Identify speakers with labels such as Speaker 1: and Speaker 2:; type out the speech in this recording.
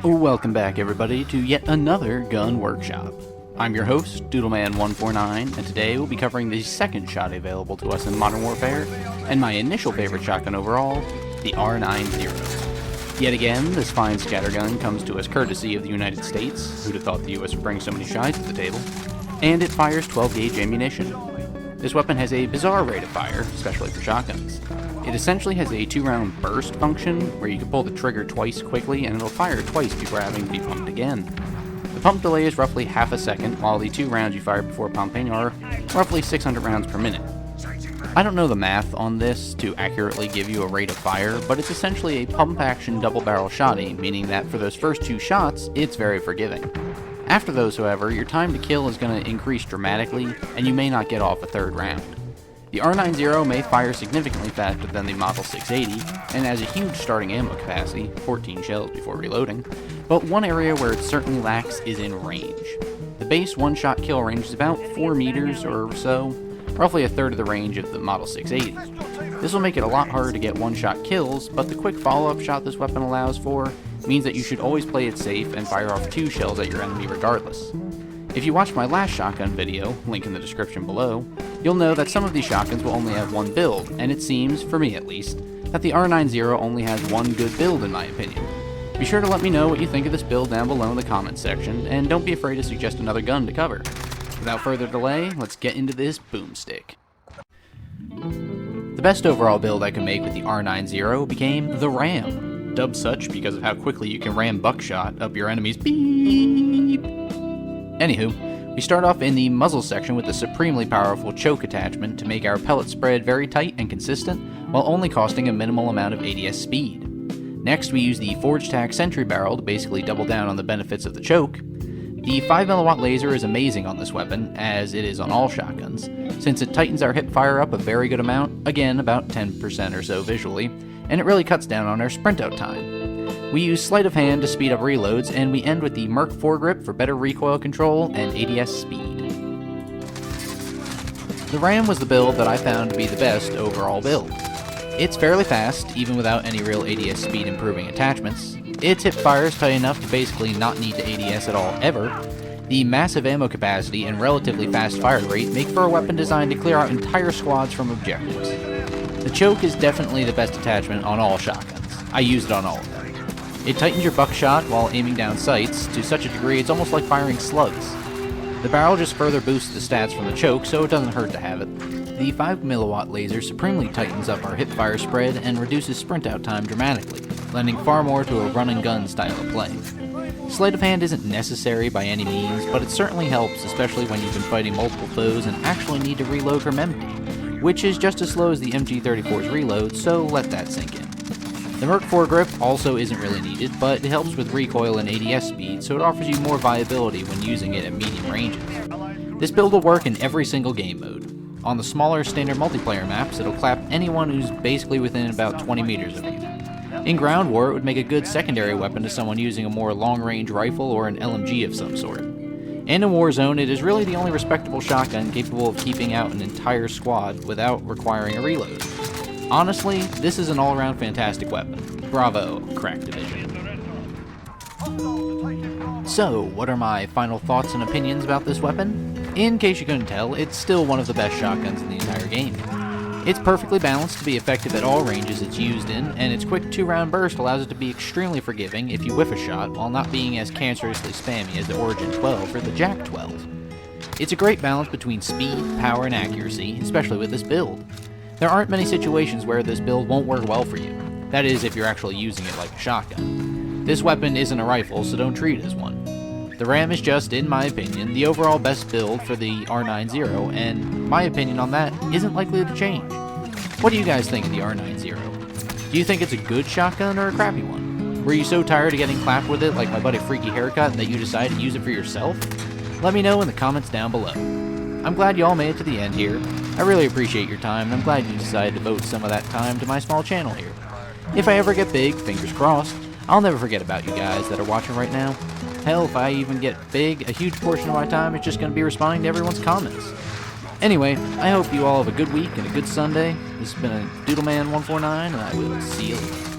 Speaker 1: Welcome back everybody to yet another gun workshop. I'm your host, Doodleman149, and today we'll be covering the second shot available to us in Modern Warfare, and my initial favorite shotgun overall, the R9-0. Yet again, this fine scattergun comes to us courtesy of the United States, who'd have thought the US would bring so many shites to the table, and it fires 12-gauge ammunition. This weapon has a bizarre rate of fire, especially for shotguns. It essentially has a 2-round burst function, where you can pull the trigger twice quickly and it'll fire twice before having to be pumped again. The pump delay is roughly half a second, while the 2 rounds you fire before pumping are roughly 600 rounds per minute. I don't know the math on this to accurately give you a rate of fire, but it's essentially a pump-action double-barrel shotty, meaning that for those first 2 shots, it's very forgiving. After those, however, your time to kill is going to increase dramatically, and you may not get off a 3rd round. The R9-0 may fire significantly faster than the Model 680, and has a huge starting ammo capacity, 14 shells before reloading, but one area where it certainly lacks is in range. The base one-shot kill range is about 4 meters or so, roughly a third of the range of the Model 680. This will make it a lot harder to get one-shot kills, but the quick follow-up shot this weapon allows for means that you should always play it safe and fire off 2 shells at your enemy regardless. If you watched my last shotgun video, link in the description below, you'll know that some of these shotguns will only have one build, and it seems, for me at least, that the R9-0 only has one good build in my opinion. Be sure to let me know what you think of this build down below in the comments section, and don't be afraid to suggest another gun to cover. Without further delay, let's get into this boomstick. The best overall build I could make with the R9-0 became the Ram, dubbed such because of how quickly you can ram buckshot up your enemy's beep. Anywho, we start off in the muzzle section with the supremely powerful choke attachment to make our pellet spread very tight and consistent, while only costing a minimal amount of ADS speed. Next, we use the Forge Tac Sentry Barrel to basically double down on the benefits of the choke. The 5mm laser is amazing on this weapon, as it is on all shotguns, since it tightens our hip fire up a very good amount, again about 10% or so visually, and it really cuts down on our sprint out time. We use sleight of hand to speed up reloads, and we end with the Merc foregrip for better recoil control and ADS speed. The Ram was the build that I found to be the best overall build. It's fairly fast, even without any real ADS speed improving attachments. Its hip fire is tight enough to basically not need to ADS at all ever. The massive ammo capacity and relatively fast fire rate make for a weapon designed to clear out entire squads from objectives. The choke is definitely the best attachment on all shotguns. I use it on all of them. It tightens your buckshot while aiming down sights to such a degree it's almost like firing slugs. The barrel just further boosts the stats from the choke, so it doesn't hurt to have it. The 5mm laser supremely tightens up our hip fire spread and reduces sprint out time dramatically, lending far more to a run and gun style of play. Sleight of hand isn't necessary by any means, but it certainly helps, especially when you've been fighting multiple foes and actually need to reload from empty, which is just as slow as the MG34's reload, so let that sink in. The Merc foregrip also isn't really needed, but it helps with recoil and ADS speed, so it offers you more viability when using it at medium ranges. This build will work in every single game mode. On the smaller standard multiplayer maps, it'll clap anyone who's basically within about 20 meters of you. In ground war, it would make a good secondary weapon to someone using a more long-range rifle or an LMG of some sort. And in Warzone, it is really the only respectable shotgun capable of keeping out an entire squad without requiring a reload. Honestly, this is an all-around fantastic weapon. Bravo, Crack Division. So, what are my final thoughts and opinions about this weapon? In case you couldn't tell, it's still one of the best shotguns in the entire game. It's perfectly balanced to be effective at all ranges it's used in, and its quick 2-round burst allows it to be extremely forgiving if you whiff a shot, while not being as cancerously spammy as the Origin 12 or the Jack 12. It's a great balance between speed, power, and accuracy, especially with this build. There aren't many situations where this build won't work well for you. That is, if you're actually using it like a shotgun. This weapon isn't a rifle, so don't treat it as one. The Ram is just, in my opinion, the overall best build for the R9-0, and my opinion on that isn't likely to change. What do you guys think of the R9-0? Do you think it's a good shotgun or a crappy one? Were you so tired of getting clapped with it like my buddy Freaky Haircut that you decided to use it for yourself? Let me know in the comments down below. I'm glad you all made it to the end here. I really appreciate your time, and I'm glad you decided to devote some of that time to my small channel here. If I ever get big, fingers crossed, I'll never forget about you guys that are watching right now. Hell, if I even get big, a huge portion of my time is just going to be responding to everyone's comments. Anyway, I hope you all have a good week and a good Sunday. This has been a Doodleman149, and I will see you later.